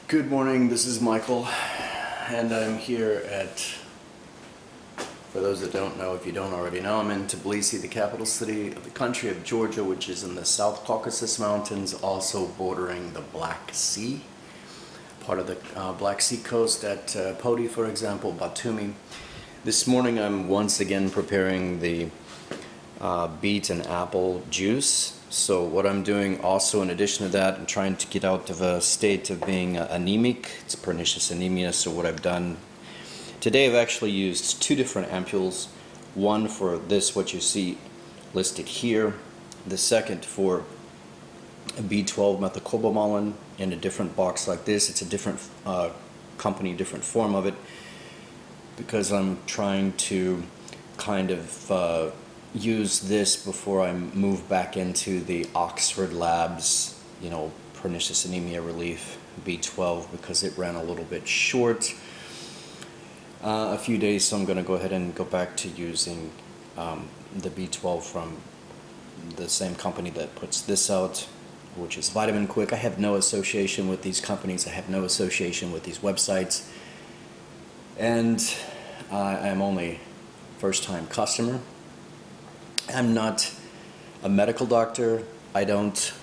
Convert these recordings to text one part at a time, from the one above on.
Good morning, this is Michael, and I'm here at, for those that don't know, if you don't already know, I'm in Tbilisi, the capital city of the country of Georgia, which is in the South Caucasus Mountains, also bordering the Black Sea, part of the Black Sea coast at Poti, for example, Batumi. This morning I'm once again preparing the beet and apple juice. So what I'm doing also in addition to that, I'm trying to get out of a state of being anemic. It's pernicious anemia. So what I've done today, I've actually used two different ampules. One for this, what you see listed here. The second for B12 methylcobalamin in a different box like this. It's a different company, different form of it, because I'm trying to kind of use this before I move back into the Oxford Labs, pernicious anemia relief B12, because it ran a little bit short a few days, so I'm going to go ahead and go back to using the B12 from the same company that puts this out, which is Vitamin Quick. I have no association with these companies. I have no association with these websites, and I'm only first-time customer. I'm not a medical doctor. I don't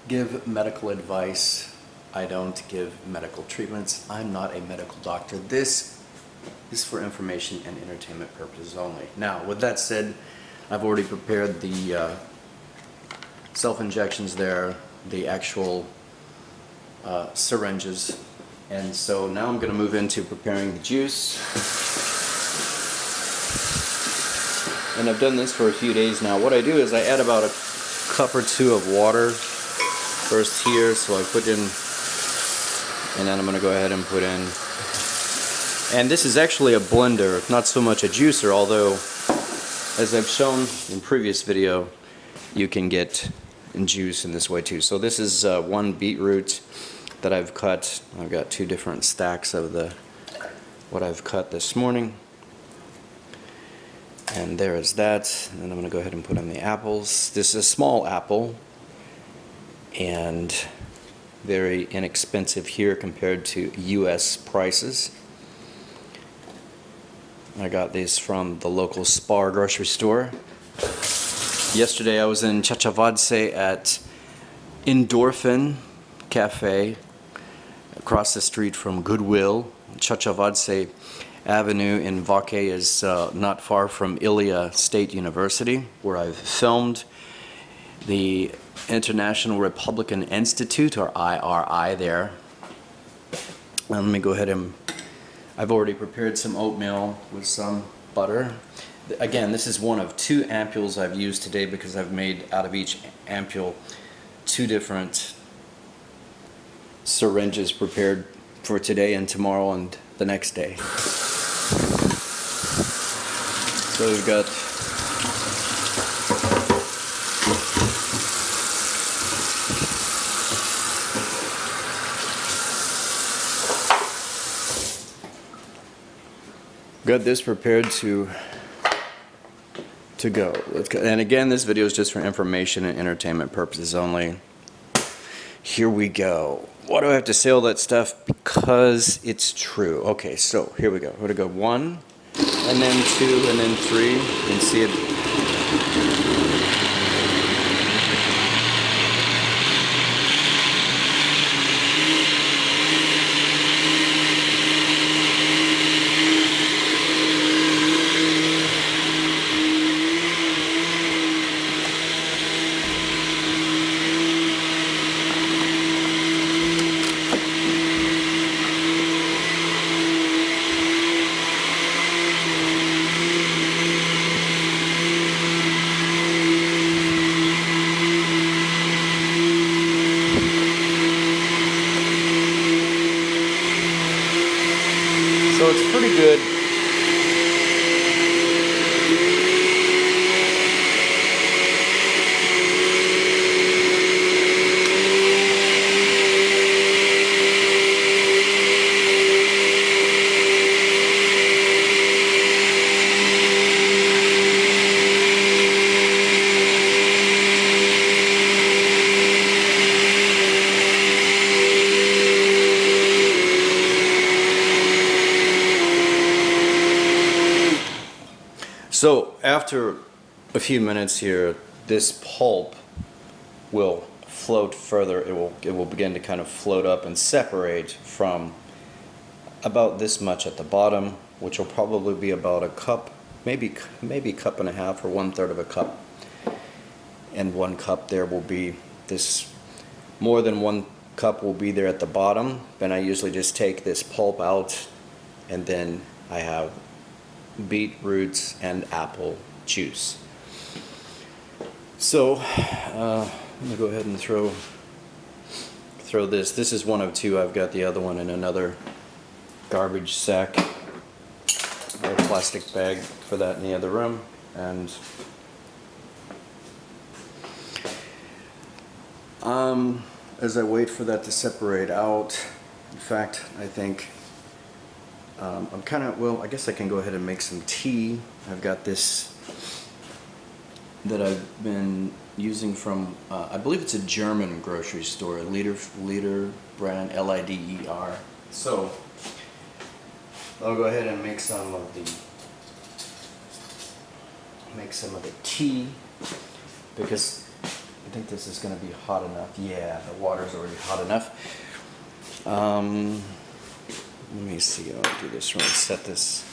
give medical advice. I don't give medical treatments. I'm not a medical doctor. This is for information and entertainment purposes only. Now, with that said, I've already prepared the self-injections there, the actual syringes, and so now I'm going to move into preparing the juice. And I've done this for a few days now. What I do is I add about a cup or two of water first here, so I put in, and then I'm going to go ahead and put in, and this is actually a blender, not so much a juicer, although as I've shown in previous video, you can get juice in this way too. So this is one beetroot that I've cut. I've got two different stacks of what I've cut this morning. And there is that. And then I'm going to go ahead and put in the apples. This is a small apple and very inexpensive here compared to US prices. I got these from the local Spar grocery store. Yesterday I was in Chachavadze at Endorphin Cafe across the street from Goodwill. Chachavadze Avenue in Vaque is not far from Ilia State University, where I've filmed the International Republican Institute, or IRI, there. Let me go ahead and, I've already prepared some oatmeal with some butter. Again, this is one of two ampules I've used today because I've made out of each ampule two different syringes prepared for today and tomorrow and the next day. So we've got this prepared to go. And again, this video is just for information and entertainment purposes only. Here we go. Why do I have to say all that stuff? Because it's true. Okay, so here we go. We're going to go 1, and then 2, and then 3. You can see it. So it's pretty good. So after a few minutes here, this pulp will float further. It will begin to kind of float up and separate from about this much at the bottom, which will probably be about a cup, maybe cup and a half, or 1/3 of a cup. And 1 cup there will be this, more than 1 cup will be there at the bottom. Then I usually just take this pulp out, and then I have beetroots and apple juice. So I'm gonna go ahead and throw this. This is 1 of 2. I've got the other one in another garbage sack or plastic bag for that in the other room. And as I wait for that to separate out, in fact, I think I'm kind of, well, I guess I can go ahead and make some tea. I've got this that I've been using from, I believe it's a German grocery store, Lider brand, Lider. So I'll go ahead and make some of the tea, because I think this is going to be hot enough. Yeah, the water's already hot enough. Let me see, I'll do this. I'm going to set this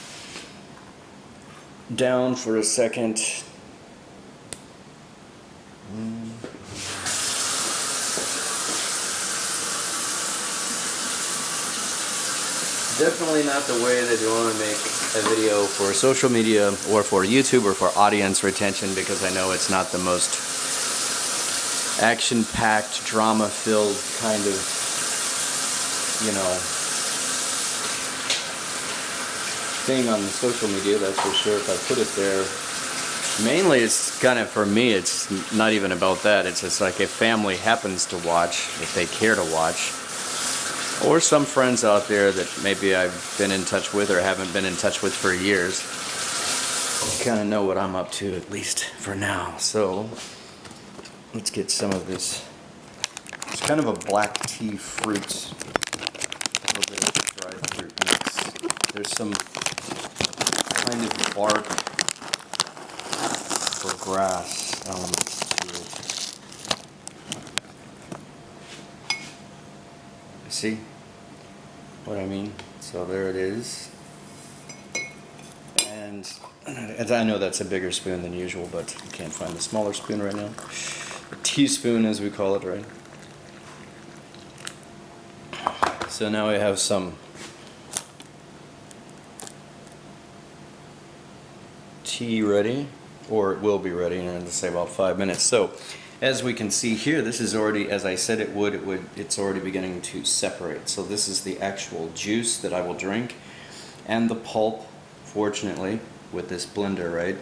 down for a second. Definitely not the way that you want to make a video for social media or for YouTube or for audience retention, because I know it's not the most action-packed, drama-filled kind of, thing on the social media, that's for sure. If I put it there, mainly it's kind of, for me, it's not even about that. It's just like if family happens to watch, if they care to watch, or some friends out there that maybe I've been in touch with or haven't been in touch with for years, kind of know what I'm up to, at least for now. So let's get some of this. It's kind of a black tea fruit, a little bit of dried fruit mix. There's some kind of bark or grass elements to it. See what I mean? So there it is. And I know that's a bigger spoon than usual, but I can't find the smaller spoon right now. A teaspoon, as we call it, right? So now we have some tea ready, or it will be ready in, let's say, about 5 minutes. So as we can see here, this is already, as I said it's already beginning to separate. So this is the actual juice that I will drink, and the pulp, fortunately, with this blender, right?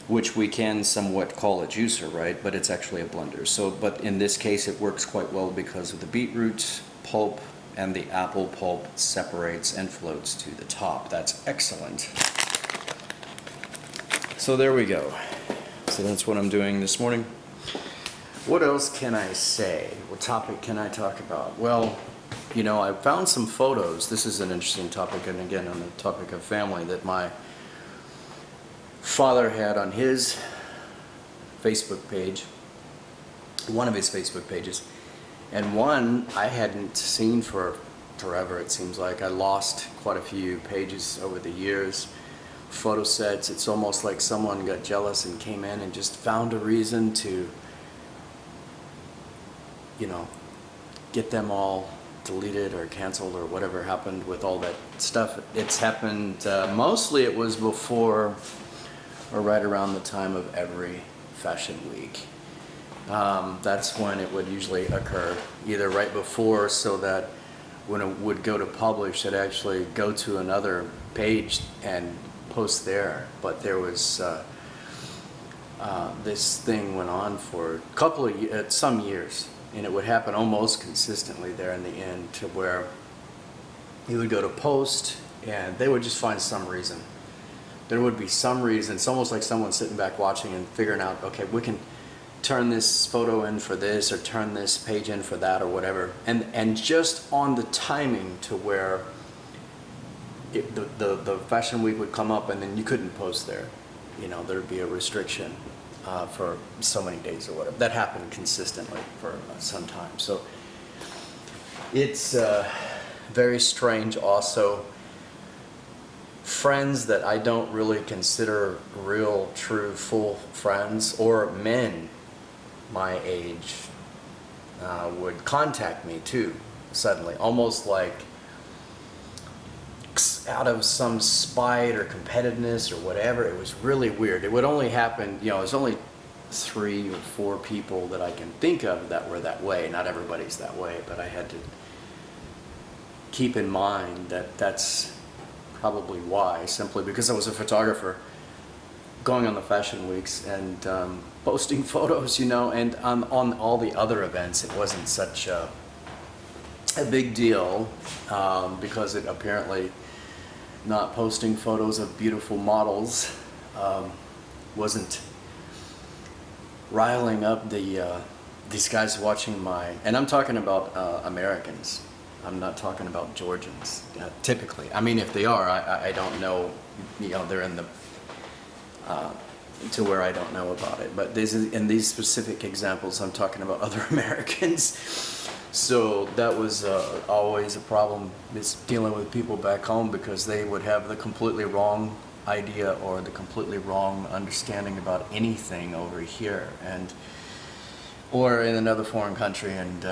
Which we can somewhat call a juicer, right? But it's actually a blender. So, but in this case, it works quite well because of the beetroot pulp and the apple pulp separates and floats to the top. That's excellent. So there we go. So that's what I'm doing this morning. What else can I say? What topic can I talk about? Well, I found some photos. This is an interesting topic, and again, on the topic of family, that my father had on his Facebook page, one of his Facebook pages, and one I hadn't seen for forever, it seems like. I lost quite a few pages over the years, photo sets. It's almost like someone got jealous and came in and just found a reason to, get them all deleted or canceled or whatever happened with all that stuff. It's happened, mostly it was before or right around the time of every fashion week. That's when it would usually occur, either right before, so that when it would go to publish, it actually go to another page and post there. But there was this thing went on for a couple of some years, and it would happen almost consistently there in the end, to where you would go to post and they would just find some reason. There would be some reason. It's almost like someone sitting back watching and figuring out, okay, we can turn this photo in for this, or turn this page in for that, or whatever. And just on the timing to where the fashion week would come up and then you couldn't post there. there'd be a restriction for so many days or whatever. That happened consistently for some time. So it's very strange also. Friends that I don't really consider real, true, full friends, or men my age, would contact me too, suddenly, almost like out of some spite or competitiveness or whatever. It was really weird. It would only happen, there's only 3 or 4 people that I can think of that were that way. Not everybody's that way, but I had to keep in mind that that's probably why, simply because I was a photographer going on the fashion weeks and posting photos, and on all the other events it wasn't such a big deal, because it apparently not posting photos of beautiful models wasn't riling up these guys watching and I'm talking about Americans. I'm not talking about Georgians, typically. I mean, if they are, I don't know, they're in the, to where I don't know about it. But in these specific examples, I'm talking about other Americans. So that was always a problem, is dealing with people back home, because they would have the completely wrong idea or the completely wrong understanding about anything over here, or in another foreign country. And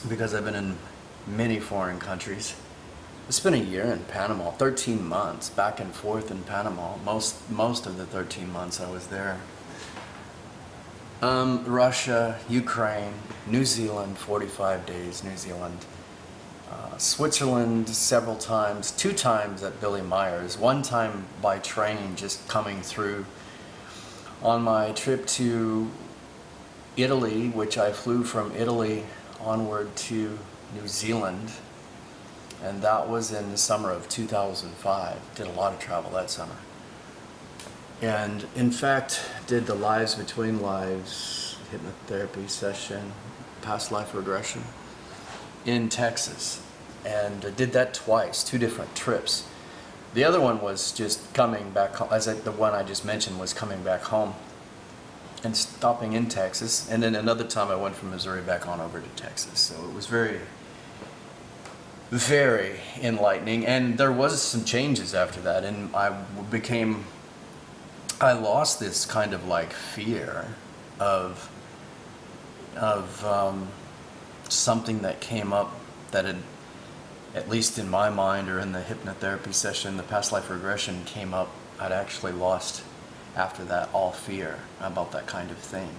because I've been in many foreign countries, I spent a year in Panama, 13 months back and forth in Panama. Most of the 13 months I was there. Russia, Ukraine, New Zealand, 45 days, New Zealand. Switzerland several times, 2 times at Billy Meyer's, 1 time by train just coming through on my trip to Italy, which I flew from Italy onward to New Zealand, and that was in the summer of 2005. Did a lot of travel that summer. And in fact, did the Lives Between Lives hypnotherapy session, past life regression, in Texas. And did that twice, 2 different trips. The other one was just coming back home, the one I just mentioned was coming back home and stopping in Texas. And then another time I went from Missouri back on over to Texas. So it was very, very enlightening. And there was some changes after that, and I lost this kind of like fear of something that came up that had, at least in my mind or in the hypnotherapy session, the past life regression came up. I'd actually lost after that all fear about that kind of thing.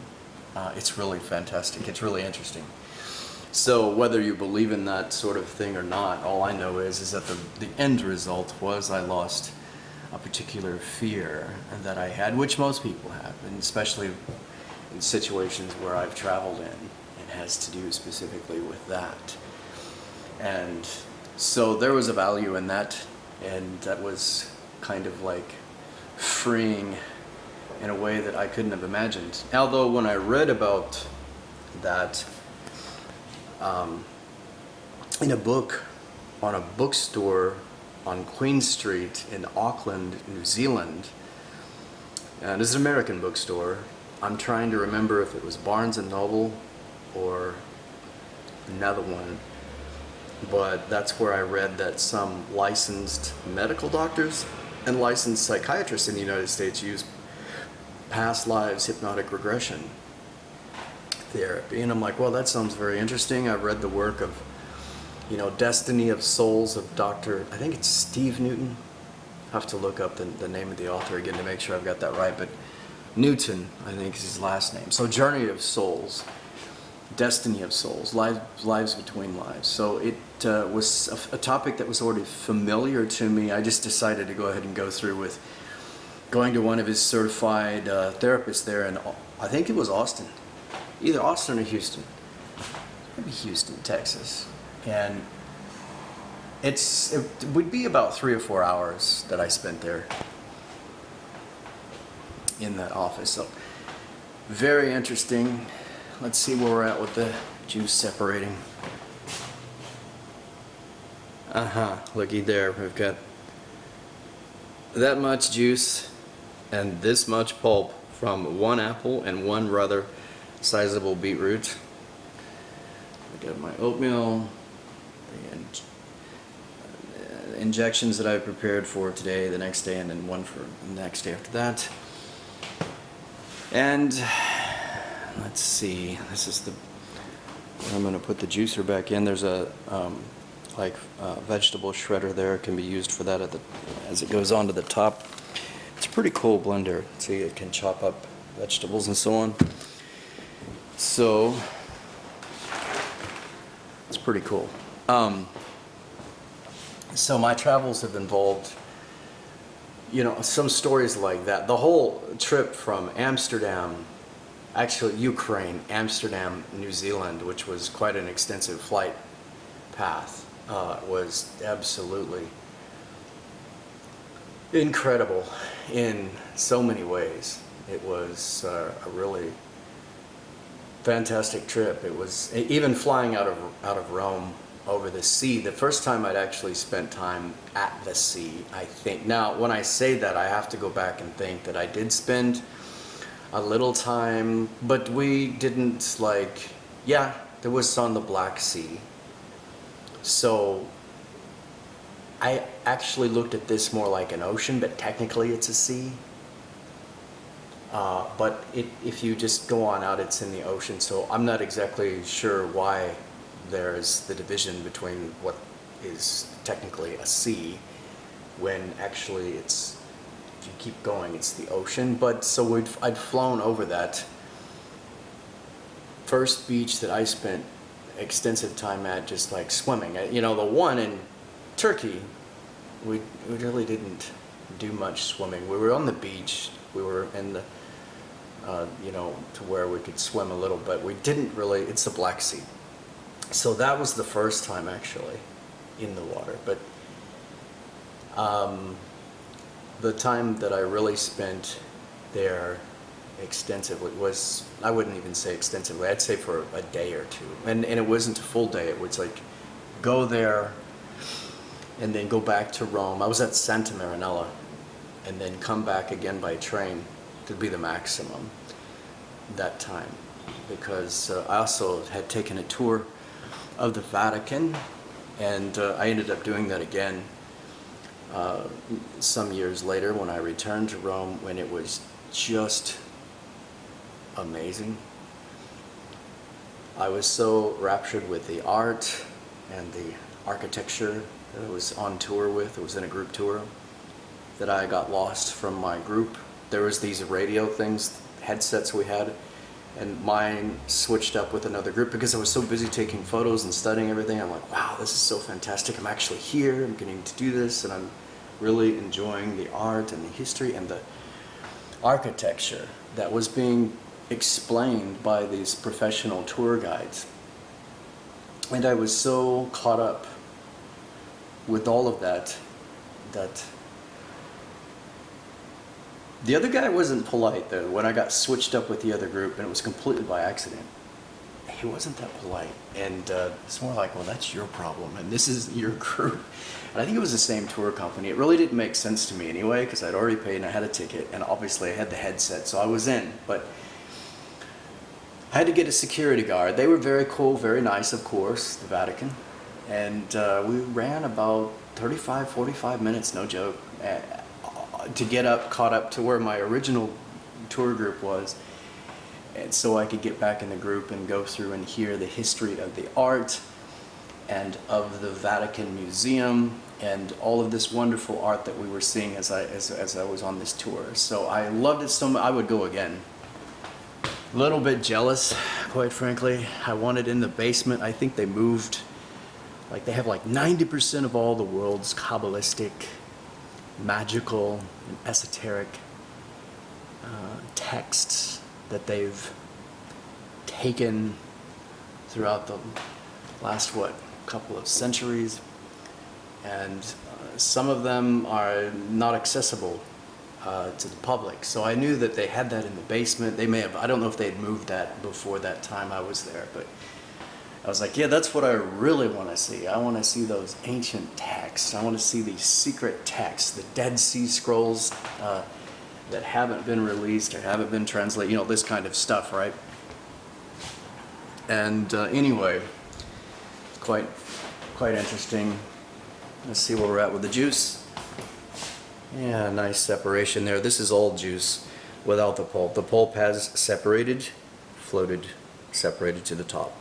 It's really fantastic. It's really interesting. So whether you believe in that sort of thing or not, all I know is that the end result was I lost a particular fear that I had, which most people have, and especially in situations where I've traveled in. It has to do specifically with that. And so there was a value in that, and that was kind of like freeing in a way that I couldn't have imagined. Although when I read about that in a book on a bookstore on Queen Street in Auckland, New Zealand, and it's an American bookstore. I'm trying to remember if it was Barnes & Noble or another one, but that's where I read that some licensed medical doctors and licensed psychiatrists in the United States use past lives hypnotic regression therapy. And I'm like, well, that sounds very interesting. I've read the work of, Destiny of Souls of Dr. I think it's Steve Newton. I have to look up the name of the author again to make sure I've got that right, but Newton, I think, is his last name. So Journey of Souls, Destiny of Souls, Lives Between Lives. So it was a topic that was already familiar to me. I just decided to go ahead and go through with going to one of his certified therapists there, and I think it was Austin, either Austin or Houston, maybe Houston, Texas. And it would be about 3 or 4 hours that I spent there in that office. So very interesting. Let's see where we're at with the juice separating. Looky there, we've got that much juice and this much pulp from one apple and one rather sizable beetroot. I got my oatmeal, the injections that I prepared for today, the next day, and then one for the next day after that. And let's see, this is the, I'm going to put the juicer back in. There's a vegetable shredder there. It can be used for that as it goes onto the top. It's a pretty cool blender. See, it can chop up vegetables and so on. So it's pretty cool. So my travels have involved, you know, some stories like that. The whole trip from Amsterdam, actually Ukraine, Amsterdam, New Zealand, which was quite an extensive flight path, was absolutely incredible in so many ways. It was a really fantastic trip. It was even flying out of Rome over the sea. The first time I'd actually spent time at the sea, I think. Now, when I say that, I have to go back and think that I did spend a little time, but we didn't like, yeah, there was on the Black Sea. So I actually looked at this more like an ocean, but technically it's a sea. But if you just go on out, it's in the ocean. So I'm not exactly sure why there's the division between what is technically a sea when actually it's, if you keep going, it's the ocean. But so I'd flown over that first beach that I spent extensive time at, just like swimming. You know, the one in Turkey, we really didn't do much swimming. We were on the beach. We were in the, you know, to where we could swim a little, but we didn't really, it's the Black Sea. So that was the first time actually in the water. But the time that I really spent there extensively was, I wouldn't even say extensively, I'd say for a day or two. And it wasn't a full day. It was like go there and then go back to Rome. I was at Santa Marinella and then come back again by train to be the maximum that time, because I also had taken a tour of the Vatican, and I ended up doing that again some years later when I returned to Rome, when it was just amazing. I was so raptured with the art and the architecture that I was on tour with. It was in a group tour that I got lost from my group. There was these radio things, headsets we had, and mine switched up with another group because I was so busy taking photos and studying everything. I'm like, wow, this is so fantastic. I'm actually here, I'm getting to do this, and I'm really enjoying the art and the history and the architecture that was being explained by these professional tour guides. And I was so caught up with all of that, that the other guy wasn't polite though. When I got switched up with the other group, and it was completely by accident, he wasn't that polite. And it's more like, well, that's your problem, and this is your group. And I think it was the same tour company. It really didn't make sense to me anyway, because I'd already paid and I had a ticket, and obviously I had the headset, so I was in. But I had to get a security guard. They were very cool, very nice, of course, the Vatican. And we ran about 35, 45 minutes, no joke, to get caught up to where my original tour group was, and so I could get back in the group and go through and hear the history of the art and of the Vatican Museum and all of this wonderful art that we were seeing as I was on this tour. So I loved it so much. I would go again. A little bit jealous, quite frankly. I wanted in the basement. I think they moved, like they have like 90% of all the world's Kabbalistic, magical and esoteric texts that they've taken throughout the last, couple of centuries, and some of them are not accessible to the public. So I knew that they had that in the basement. They may have, I don't know if they had moved that before that time I was there, but I was like, yeah, that's what I really want to see. I want to see those ancient texts. I want to see these secret texts, the Dead Sea Scrolls, that haven't been released or haven't been translated, you know, this kind of stuff, right? And anyway, quite interesting. Let's see where we're at with the juice. Yeah, nice separation there. This is old juice without the pulp. The pulp has separated, floated, separated to the top.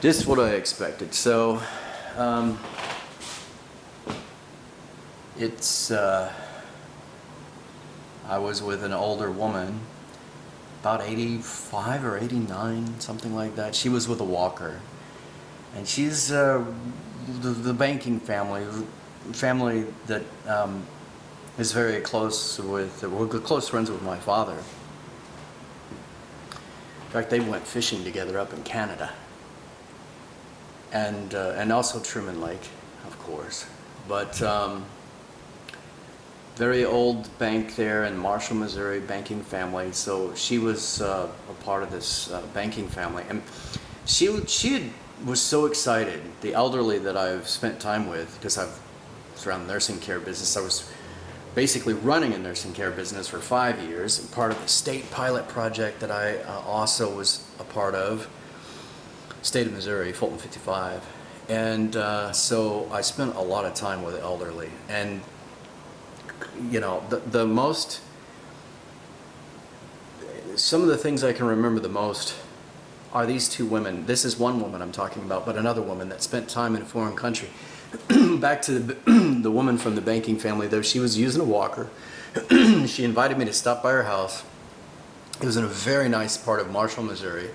Just what I expected. So, I was with an older woman, about 85 or 89, something like that. She was with a walker. And she's the banking family that is very close with, we're close friends with my father. In fact, they went fishing together up in Canada. And also Truman Lake, of course. But very old bank there in Marshall, Missouri, banking family. So she was a part of this banking family. And she was so excited, the elderly that I've spent time with, because I was around the nursing care business. I was basically running a nursing care business for 5 years, and part of the state pilot project that I also was a part of, state of Missouri, Fulton 55. And so I spent a lot of time with the elderly. And, you know, some of the things I can remember the most are these two women. This is one woman I'm talking about, but another woman that spent time in a foreign country. Back to the woman from the banking family, though, she was using a walker. She invited me to stop by her house. It was in a very nice part of Marshall, Missouri.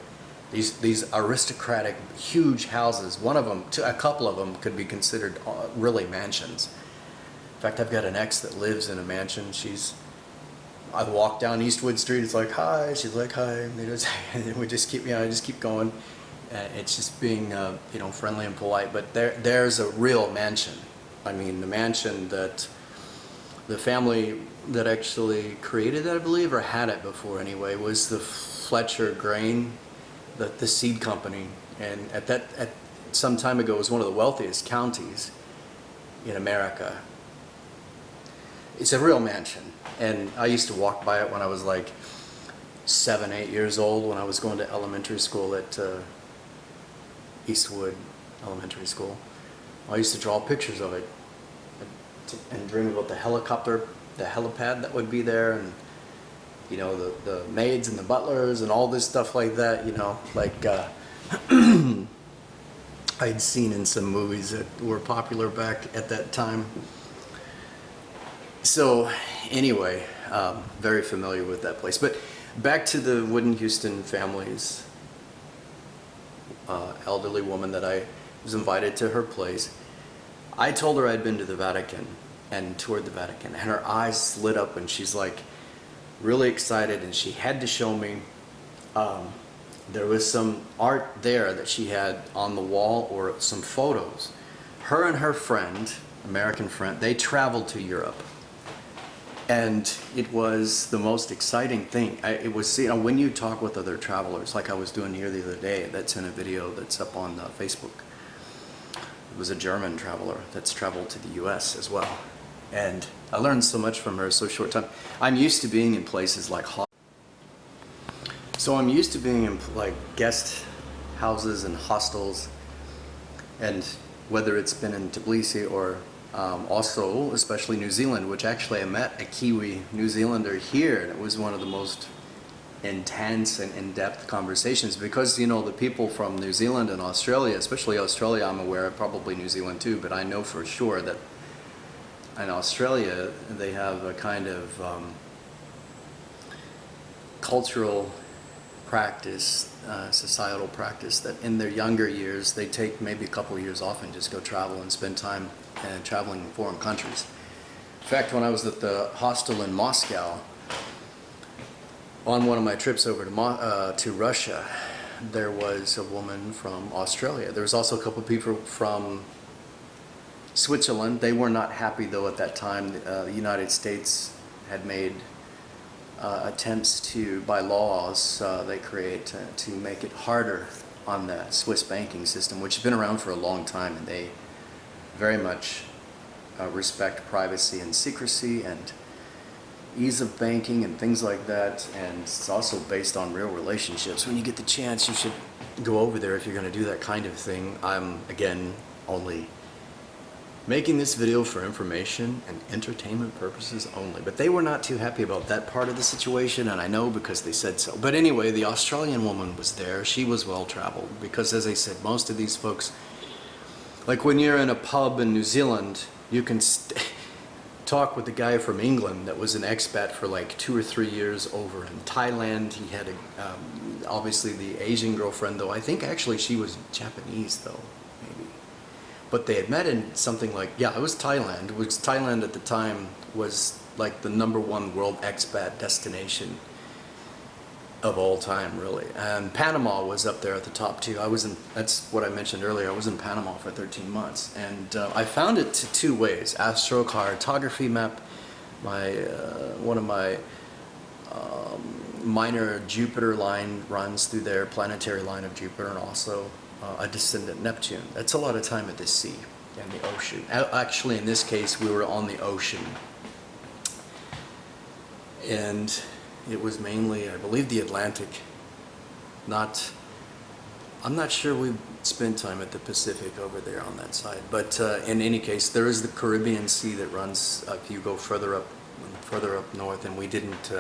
These aristocratic, huge houses. One of them, a couple of them, could be considered really mansions. In fact, I've got an ex that lives in a mansion. I walk down Eastwood Street. It's like, hi. She's like, hi. And we just keep, I just keep going. It's just being, friendly and polite. But there's a real mansion. I mean, the mansion that the family that actually created that, I believe, or had it before anyway, was the Fletcher Grain, the seed company. And at some time ago, it was one of the wealthiest counties in America. It's a real mansion. And I used to walk by it when I was like 7, 8 years old, when I was going to elementary school at Eastwood Elementary School. I used to draw pictures of it and dream about the helicopter, the helipad that would be there, and you know, the maids and the butlers and all this stuff like that, you know, like I'd seen in some movies that were popular back at that time. So anyway, very familiar with that place. But back to the Wooden Houston family's elderly woman that I was invited to her place. I told her I'd been to the Vatican and toured the Vatican, and her eyes lit up and she's like really excited, and she had to show me. There was some art there that she had on the wall, or some photos. Her and her friend, American friend, they traveled to Europe. And it was the most exciting thing. It was, you know, when you talk with other travelers, like I was doing here the other day, that's in a video that's up on Facebook. It was a German traveler that's traveled to the US as well. And I learned so much from her in so short time. I'm used to being in places like So I'm used to being in like guest houses and hostels, and whether it's been in Tbilisi or also, especially New Zealand, which actually I met a Kiwi New Zealander here, and it was one of the most intense and in-depth conversations, because, you know, the people from New Zealand and Australia, especially Australia, I'm aware of, probably New Zealand too, but I know for sure that in Australia they have a kind of cultural practice, societal practice, that in their younger years they take maybe a couple of years off and just go travel and spend time traveling in foreign countries. In fact, when I was at the hostel in Moscow, on one of my trips over to Russia, there was a woman from Australia. There was also a couple of people from Switzerland. They were not happy, though, at that time. The United States had made attempts to, by laws they create, to make it harder on the Swiss banking system, which has been around for a long time, and they very much respect privacy and secrecy, and ease of banking and things like that, and it's also based on real relationships. When you get the chance, you should go over there if you're going to do that kind of thing. I'm, again, only making this video for information and entertainment purposes only. But they were not too happy about that part of the situation, and I know because they said so. But anyway, the Australian woman was there. She was well traveled because, as I said, most of these folks, like when you're in a pub in New Zealand, you can talk with the guy from England that was an expat for like 2 or 3 years over in Thailand. He had obviously the Asian girlfriend, though I think actually she was Japanese though, maybe. But they had met in something like, yeah, it was Thailand, which Thailand at the time was like the #1 world expat destination of all time, really. And Panama was up there at the top too. That's what I mentioned earlier, I was in Panama for 13 months. And I found it 2 ways. Astrocartography map, one of my minor Jupiter line runs through there, planetary line of Jupiter, and also a descendant Neptune. That's a lot of time at the sea and the ocean. Actually, in this case, we were on the ocean. And it was mainly, I believe, the Atlantic. I'm not sure we spent time at the Pacific over there on that side. But in any case, there is the Caribbean Sea that runs, if you go further up north, and we didn't,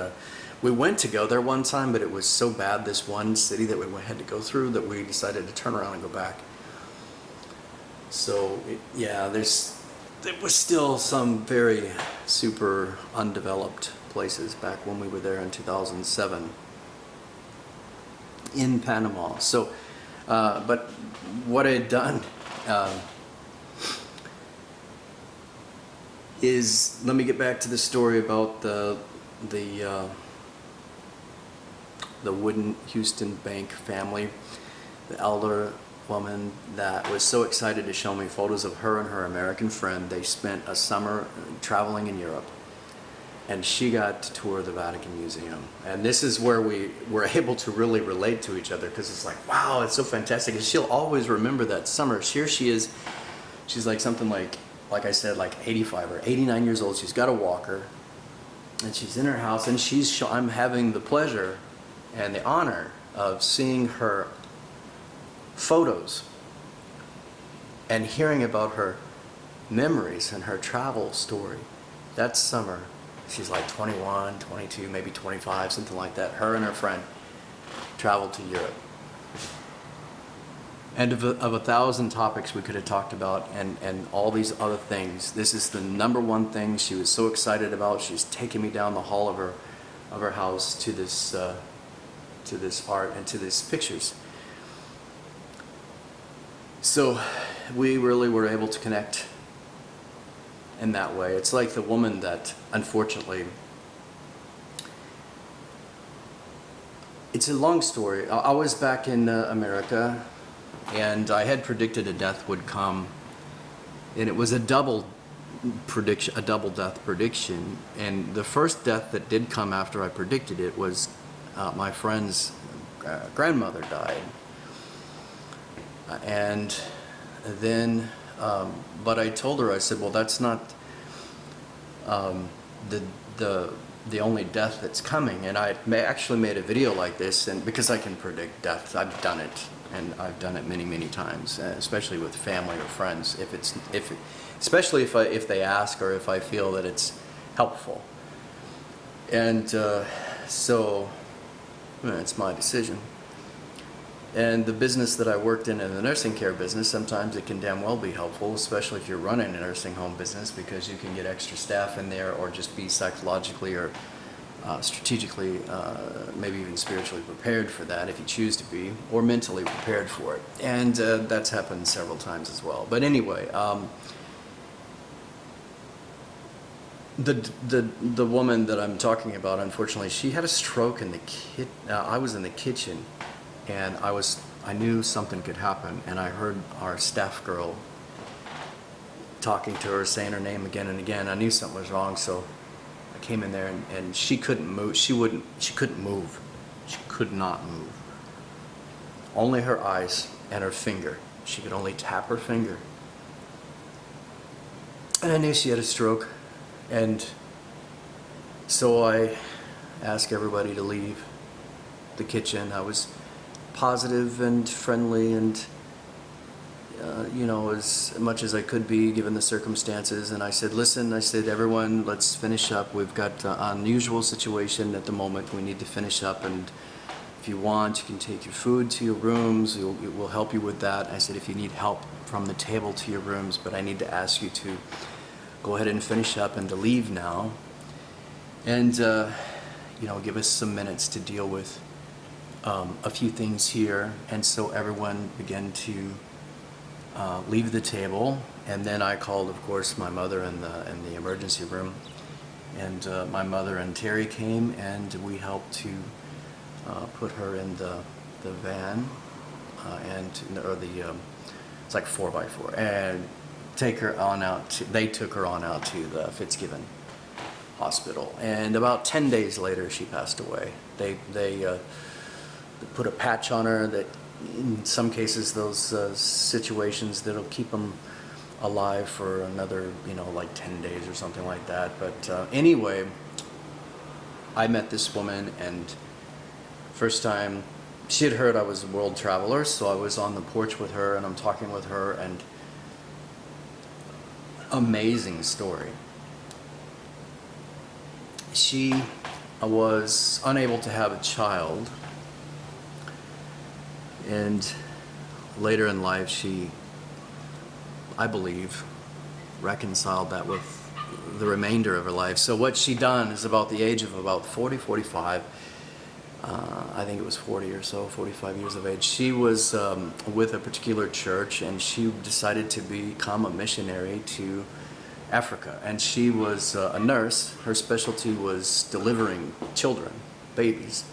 we went to go there one time, but it was so bad, this one city that we had to go through, that we decided to turn around and go back. So, there was still some very super undeveloped places back when we were there in 2007 in Panama. So, but what I had done is, let me get back to the story about the Wooden Houston Bank family, the elder woman that was so excited to show me photos of her and her American friend. They spent a summer traveling in Europe, and she got to tour the Vatican Museum. And this is where we were able to really relate to each other, because it's like, wow, it's so fantastic. And she'll always remember that summer. Here she is, she's like something like I said, like 85 or 89 years old. She's got a walker, and she's in her house, and I'm having the pleasure and the honor of seeing her photos and hearing about her memories and her travel story. That summer, she's like 21, 22, maybe 25, something like that. Her and her friend traveled to Europe. And of 1,000 topics we could have talked about, and all these other things, this is the #1 thing she was so excited about. She's taking me down the hall of her house to this art and to these pictures. So we really were able to connect in that way. It's like the woman that, unfortunately, it's a long story. I was back in America, and I had predicted a death would come, and it was a double death prediction. And the first death that did come after I predicted it was my friend's grandmother died. And then, but I told her, I said, well, that's not the only death that's coming. And I actually made a video like this, and because I can predict death, I've done it, and I've done it many, many times, especially with family or friends, especially if they ask, or if I feel that it's helpful. And so it's my decision. And the business that I worked in the nursing care business, sometimes it can damn well be helpful, especially if you're running a nursing home business, because you can get extra staff in there, or just be psychologically or strategically, maybe even spiritually prepared for that if you choose to be, or mentally prepared for it. And that's happened several times as well. But anyway, the woman that I'm talking about, unfortunately, she had a stroke in the I was in the kitchen, and I knew something could happen, and I heard our staff girl talking to her, saying her name again and again. I knew something was wrong, so I came in there, and she couldn't move. She couldn't move. She could not move. Only her eyes and her finger. She could only tap her finger. And I knew she had a stroke. And So I asked everybody to leave the kitchen. I was positive and friendly and as much as I could be given the circumstances. And I said, listen, I said, everyone, let's finish up. We've got an unusual situation at the moment. We need to finish up, and if you want, you can take your food to your rooms. We'll help you with that. I said, if you need help from the table to your rooms, but I need to ask you to go ahead and finish up and to leave now. And, give us some minutes to deal with a few things here. And so everyone began to leave the table, and then I called, of course, my mother in the emergency room, and my mother and Terry came, and we helped to put her in the van, it's like 4x4, and take her on out. They took her on out to the Fitzgibbon Hospital, and about 10 days later, she passed away. They put a patch on her that, in some cases, those situations that'll keep them alive for another, like 10 days or something like that. But anyway, I met this woman, and first time she had heard I was a world traveler, so I was on the porch with her, and I'm talking with her, and amazing story. She was unable to have a child, and later in life she, I believe, reconciled that with the remainder of her life. So what she done is, about the age of about 40, 45, I think it was 40 or so, 45 years of age, she was with a particular church, and she decided to become a missionary to Africa. And she was a nurse. Her specialty was delivering children, babies.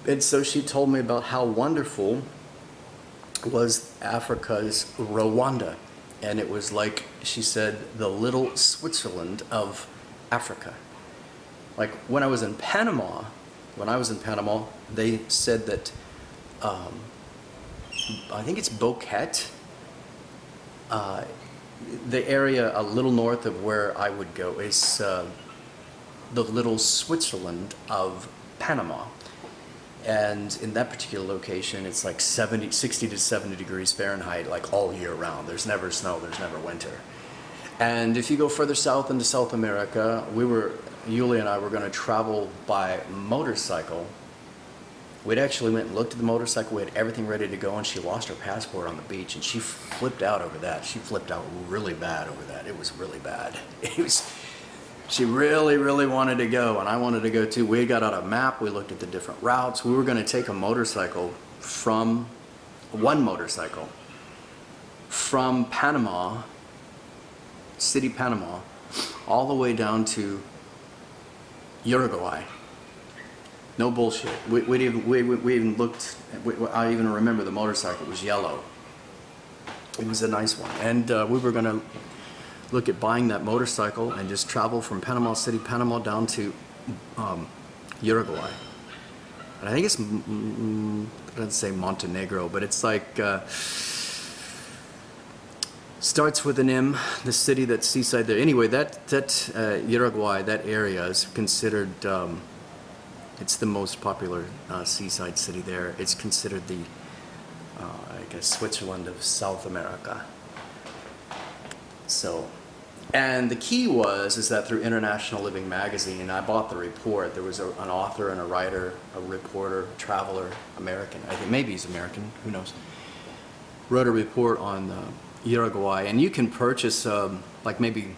And so she told me about how wonderful was Africa's Rwanda. And it was like, she said, the little Switzerland of Africa. Like when I was in Panama, they said that, I think it's Boquete, the area a little north of where I would go is the little Switzerland of Panama. And in that particular location, it's like 60 to 70 degrees Fahrenheit, like all year round. There's never snow, there's never winter. And if you go further south into South America, Yulia and I were going to travel by motorcycle. We'd actually went and looked at the motorcycle. We had everything ready to go, and she lost her passport on the beach, and she flipped out over that. She flipped out really bad over that. It was really bad. She really, really wanted to go, and I wanted to go too. We got out a map. We looked at the different routes. We were going to take one motorcycle from Panama, city Panama, all the way down to Uruguay. No bullshit. We even looked. I even remember the motorcycle was yellow. It was a nice one, and we were going to look at buying that motorcycle and just travel from Panama City, Panama, down to Uruguay. And I think it's, I don't say Montenegro, but it's like, starts with an M, the city that's seaside there. Anyway, that Uruguay, that area is considered, it's the most popular seaside city there. It's considered the, Switzerland of South America. So, and the key is that through International Living Magazine, I bought the report. There was an author and a writer, a reporter, traveler, American. I think maybe he's American, who knows. Wrote a report on Uruguay, and you can purchase like maybe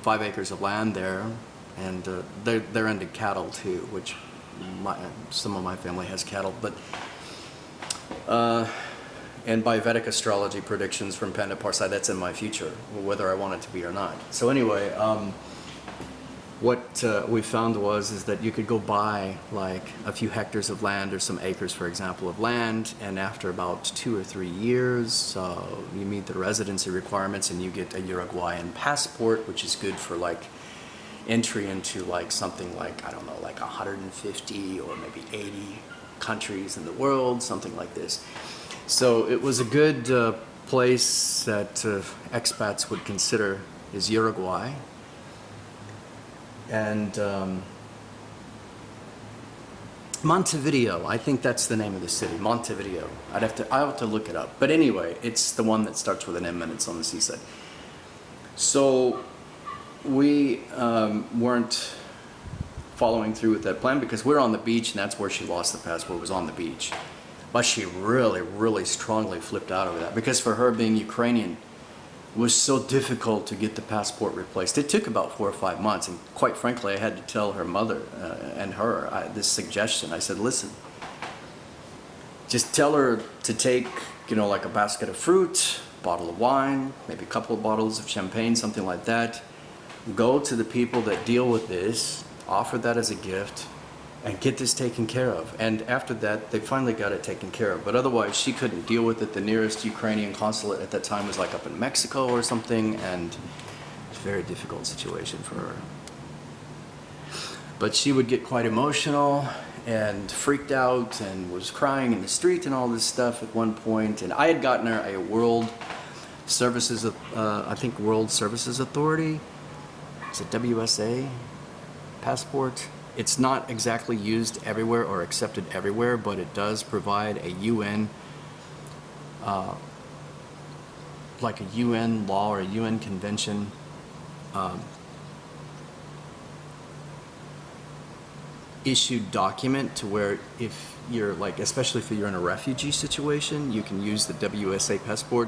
5 acres of land there, and they're into cattle too, which some of my family has cattle, but and by Vedic astrology predictions from Panda Parsai, that's in my future, whether I want it to be or not. So anyway, what we found is that you could go buy like a few hectares of land, or some acres, for example, of land, and after about 2 or 3 years, you meet the residency requirements, and you get a Uruguayan passport, which is good for like entry into like something like, I don't know, like 150 or maybe 80 countries in the world, something like this. So it was a good place that expats would consider is Uruguay. And Montevideo, I think that's the name of the city, Montevideo. I have to look it up. But anyway, it's the one that starts with an M and it's on the seaside. So we weren't following through with that plan because we're on the beach and that's where she lost the passport, was on the beach. But she really, really strongly flipped out over that because for her, being Ukrainian, it was so difficult to get the passport replaced. It took about 4 or 5 months, and quite frankly, I had to tell her mother and her this suggestion. I said, listen, just tell her to take, like a basket of fruit, bottle of wine, maybe a couple of bottles of champagne, something like that. Go to the people that deal with this, offer that as a gift, and get this taken care of. And after that, they finally got it taken care of. But otherwise, she couldn't deal with it. The nearest Ukrainian consulate at that time was like up in Mexico or something, and it's a very difficult situation for her. But she would get quite emotional and freaked out and was crying in the street and all this stuff at one point. And I had gotten her a World Services Authority. It's a WSA passport. It's not exactly used everywhere or accepted everywhere, but it does provide a UN, like a UN law or a UN convention issued document to where if you're like, especially if you're in a refugee situation, you can use the WSA passport,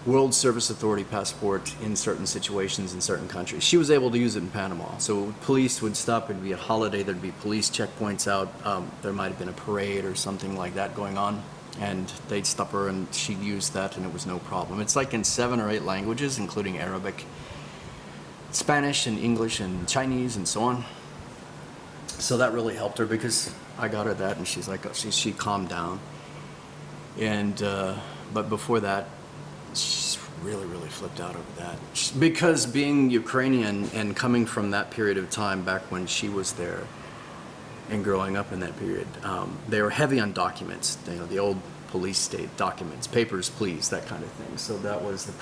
World Service Authority passport, in certain situations in certain countries. She was able to use it in Panama. So police would stop, it'd be a holiday, there'd be police checkpoints out, there might have been a parade or something like that going on, and they'd stop her and she'd use that and it was no problem. It's like in 7 or 8 languages, including Arabic, Spanish and English and Chinese and so on. So that really helped her because I got her that and she's like, she calmed down. And, but before that, she really, really flipped out over that. Because being Ukrainian and coming from that period of time back when she was there and growing up in that period, they were heavy on documents, the old police state documents, papers, please, that kind of thing. So that was the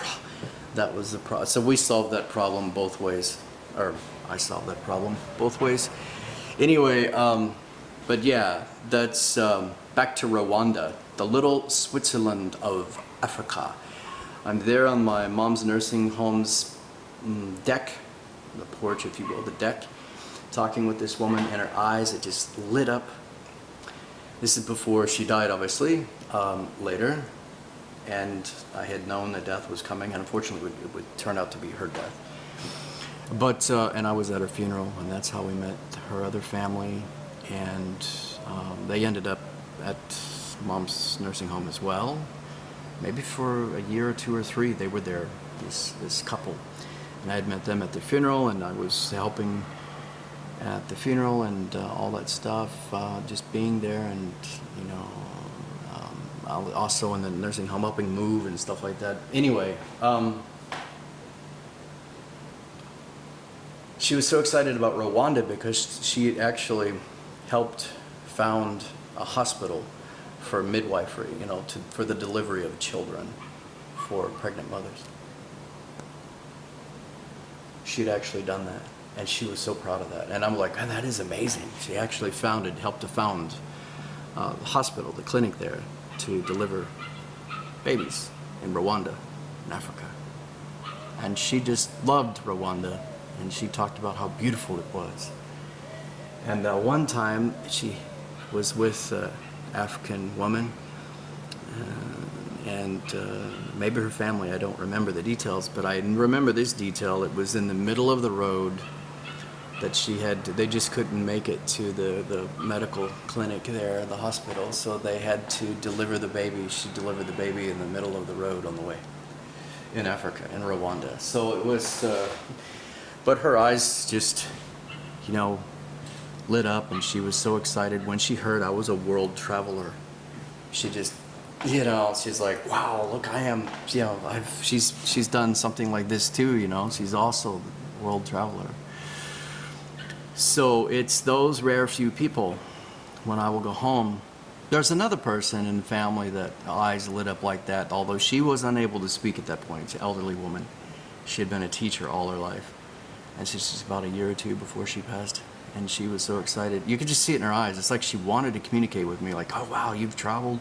problem. So we solved that problem both ways, or I solved that problem both ways. Anyway, but yeah, that's back to Rwanda, the little Switzerland of Africa. I'm there on my mom's nursing home's deck, the porch, if you will, the deck, talking with this woman, and her eyes had just lit up. This is before she died, obviously, later, and I had known that death was coming, and unfortunately it would turn out to be her death. But, and I was at her funeral, and that's how we met her other family, and they ended up at mom's nursing home as well. Maybe for a year or 2 or 3, they were there, this couple. And I had met them at the funeral, and I was helping at the funeral and all that stuff, just being there, and, also in the nursing home, helping move and stuff like that. Anyway, she was so excited about Rwanda because she had actually helped found a hospital for midwifery, for the delivery of children for pregnant mothers. She'd actually done that, and she was so proud of that. And I'm like, oh, that is amazing. She actually helped to found the hospital, the clinic there, to deliver babies in Rwanda, in Africa. And she just loved Rwanda, and she talked about how beautiful it was. And one time, she was with African woman, and maybe her family, I don't remember the details, but I remember this detail. It was in the middle of the road that they just couldn't make it to the medical clinic there, the hospital, so they had to deliver the baby. She delivered the baby in the middle of the road on the way in Africa, in Rwanda. So it was, but her eyes just, lit up, and she was so excited when she heard I was a world traveler. She just, she's like, wow, look, I am, she's done something like this too, she's also a world traveler. So it's those rare few people, when I will go home. There's another person in the family that eyes lit up like that, although she was unable to speak at that point. It's an elderly woman. She had been a teacher all her life. and she's just about a year or two before she passed. And she was so excited. You could just see it in her eyes. It's like she wanted to communicate with me, like, oh wow, you've traveled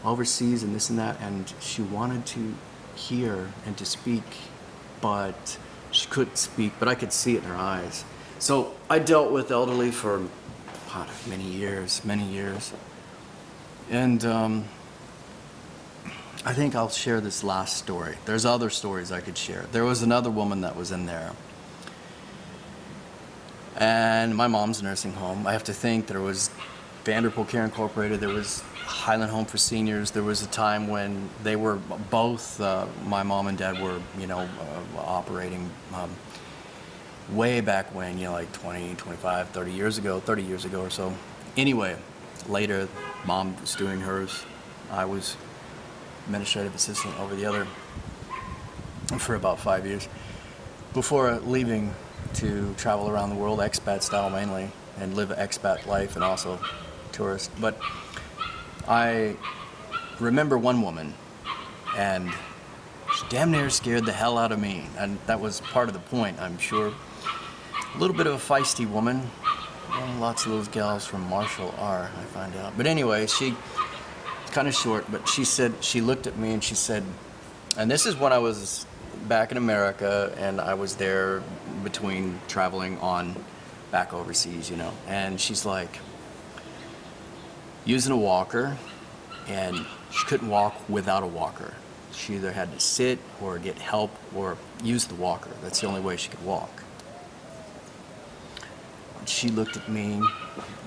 overseas and this and that. And she wanted to hear and to speak, but she couldn't speak, but I could see it in her eyes. So I dealt with elderly for many years. And I think I'll share this last story. There's other stories I could share. There was another woman that was in there. And my mom's nursing home. I have to think there was Vanderpool Care Incorporated, there was Highland Home for Seniors. There was a time when they were both, my mom and dad were, operating way back when, like 20, 25, 30 years ago or so. Anyway, later, mom was doing hers. I was administrative assistant over the other for about 5 years before leaving to travel around the world, expat style mainly, and live an expat life and also tourist. But I remember one woman, and she damn near scared the hell out of me, and that was part of the point, I'm sure. A little bit of a feisty woman. Well, lots of those gals from Marshall are, I find out. But anyway, she, kind of short, but she said, she looked at me and she said, and this is when I was back in America and I was there between traveling on back overseas, and she's like, using a walker, and she couldn't walk without a walker. She either had to sit or get help or use the walker. That's the only way she could walk. She looked at me,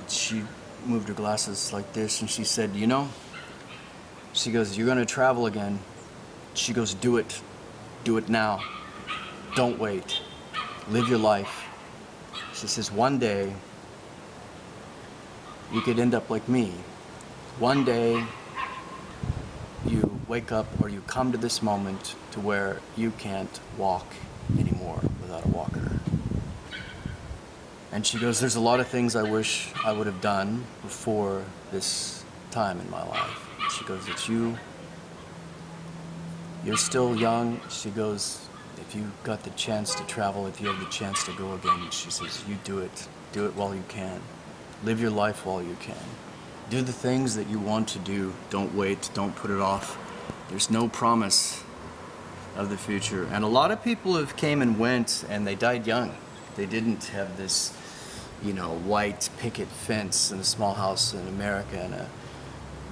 she moved her glasses like this, and she said, she goes, you're gonna travel again. She goes, do it now. Don't wait, live your life. She says, one day, you could end up like me. One day, you wake up or you come to this moment to where you can't walk anymore without a walker. And she goes, there's a lot of things I wish I would have done before this time in my life. She goes, it's you're still young. She goes, if you got the chance to travel, if you have the chance to go again, she says, you do it while you can. Live your life while you can. Do the things that you want to do. Don't wait, don't put it off. There's no promise of the future. And a lot of people have came and went and they died young. They didn't have this, white picket fence and a small house in America and a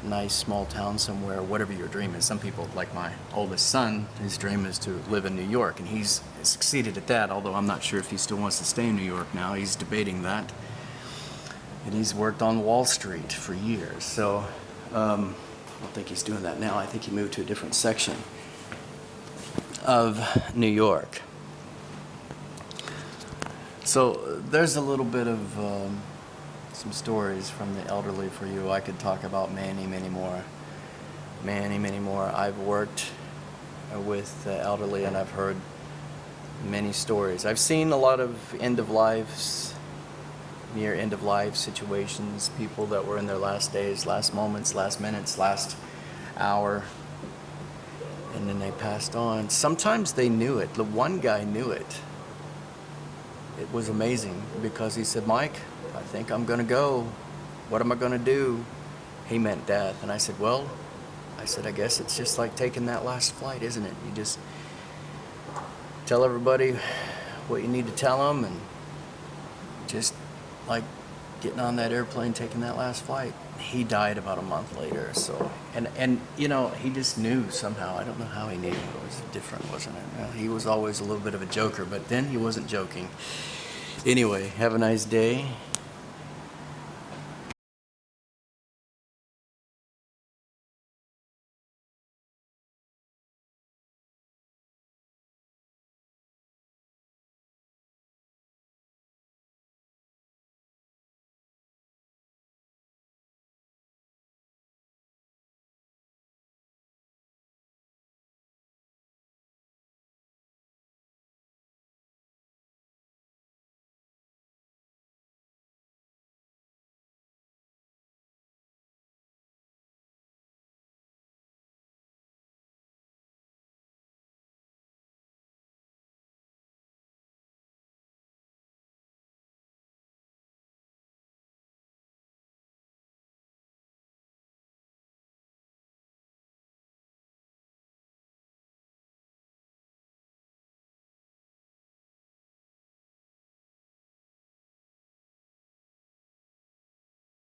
nice small town somewhere, whatever your dream is. Some people, like my oldest son, his dream is to live in New York, and he's succeeded at that, although I'm not sure if he still wants to stay in New York now. He's debating that. And he's worked on Wall Street for years, so I don't think he's doing that now. I think he moved to a different section of New York. So there's a little bit of some stories from the elderly for you. I could talk about many more. I've worked with the elderly and I've heard many stories. I've seen a lot of near end of life situations, people that were in their last days, last moments, last minutes, last hour, and then they passed on. Sometimes they knew it. The one guy knew it. It was amazing because he said, Mike, I think I'm gonna go. What am I gonna do? He meant death. And I said, I guess it's just like taking that last flight, isn't it? You just tell everybody what you need to tell them, and just like getting on that airplane, taking that last flight. He died about a month later, so, and he just knew somehow. I don't know how he knew. It was different, wasn't it? Well, he was always a little bit of a joker, but then he wasn't joking. Anyway, have a nice day.